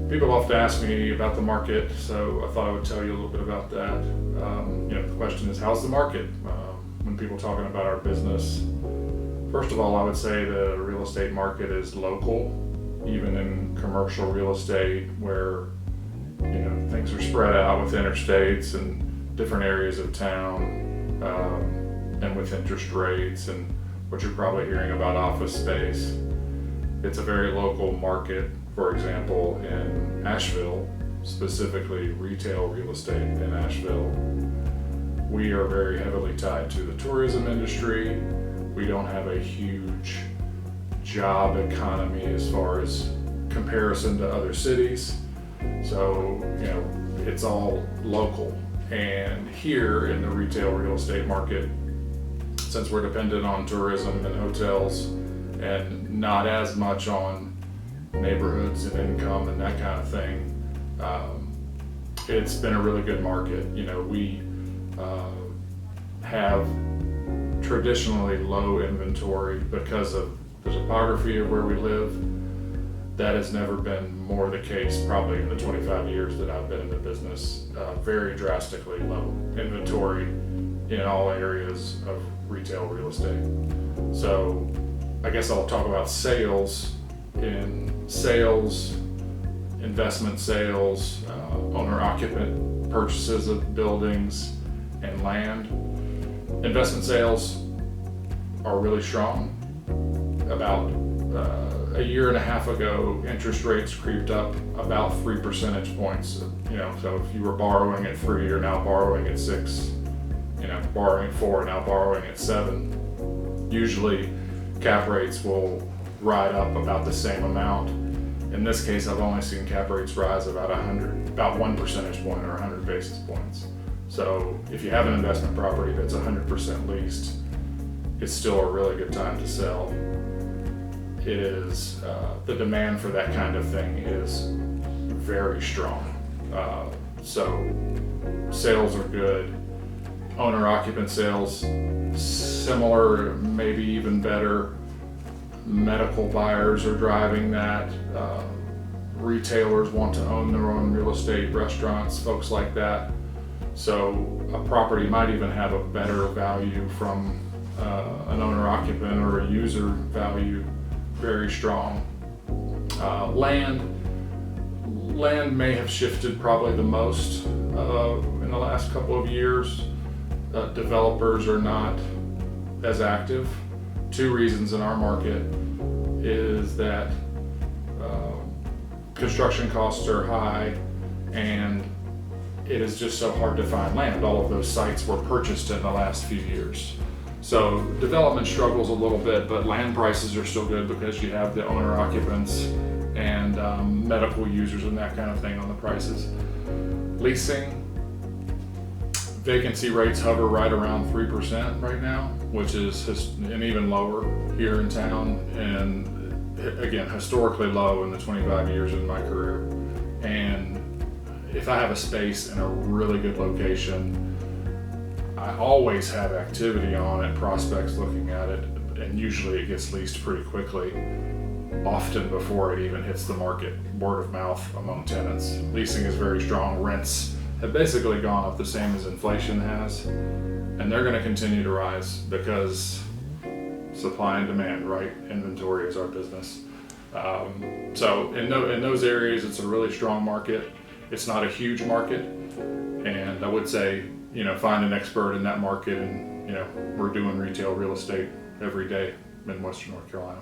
People often ask me about the market, so I thought I would tell you a little bit about that. The question is, how's the market? When people talking about our business, first of all, I would say the real estate market is local, even in commercial real estate, where things are spread out with interstates and different areas of town, and with interest rates and what you're probably hearing about office space. It's a very local market. For example, in Asheville, specifically retail real estate in Asheville, we are very heavily tied to the tourism industry. We don't have a huge job economy as far as comparison to other cities. So, it's all local. And here in the retail real estate market, since we're dependent on tourism and hotels and not as much on neighborhoods and income and that kind of thing, it's been a really good market. We have traditionally low inventory because of the topography of where we live. That has never been more the case probably in the 25 years that I've been in the business. Very drastically low inventory in all areas of retail real estate. So I guess I'll talk about sales. In sales, investment sales, owner-occupant purchases of buildings and land. Investment sales are really strong. About a year and a half ago, interest rates creeped up about 3 percentage points. So if you were borrowing at 3, you're now borrowing at 6. Borrowing 4, now borrowing at 7. Usually, cap rates will ride up about the same amount. In this case, I've only seen cap rates rise about 1 percentage point or 100 basis points. So if you have an investment property that's 100% leased, it's still a really good time to sell. It is, the demand for that kind of thing is very strong. So sales are good. Owner-occupant sales, similar, maybe even better. Medical buyers are driving that. Retailers want to own their own real estate, restaurants, folks like that. So a property might even have a better value from an owner-occupant or a user value, very strong. Land may have shifted probably the most in the last couple of years. Developers are not as active. 2 reasons in our market is that construction costs are high and it is just so hard to find land. All of those sites were purchased in the last few years. So development struggles a little bit, but land prices are still good because you have the owner occupants and medical users and that kind of thing on the prices. Leasing, vacancy rates hover right around 3% right now, which is and even lower here in town, and again, historically low in the 25 years in my career. And if I have a space in a really good location, I always have activity on it, prospects looking at it, and usually it gets leased pretty quickly, often before it even hits the market. Word of mouth among tenants. Leasing is very strong. Rents have basically gone up the same as inflation has, and they're going to continue to rise because supply and demand, right? Inventory is our business. So in those areas, it's a really strong market. It's not a huge market, and I would say, find an expert in that market, and we're doing retail real estate every day in Western North Carolina.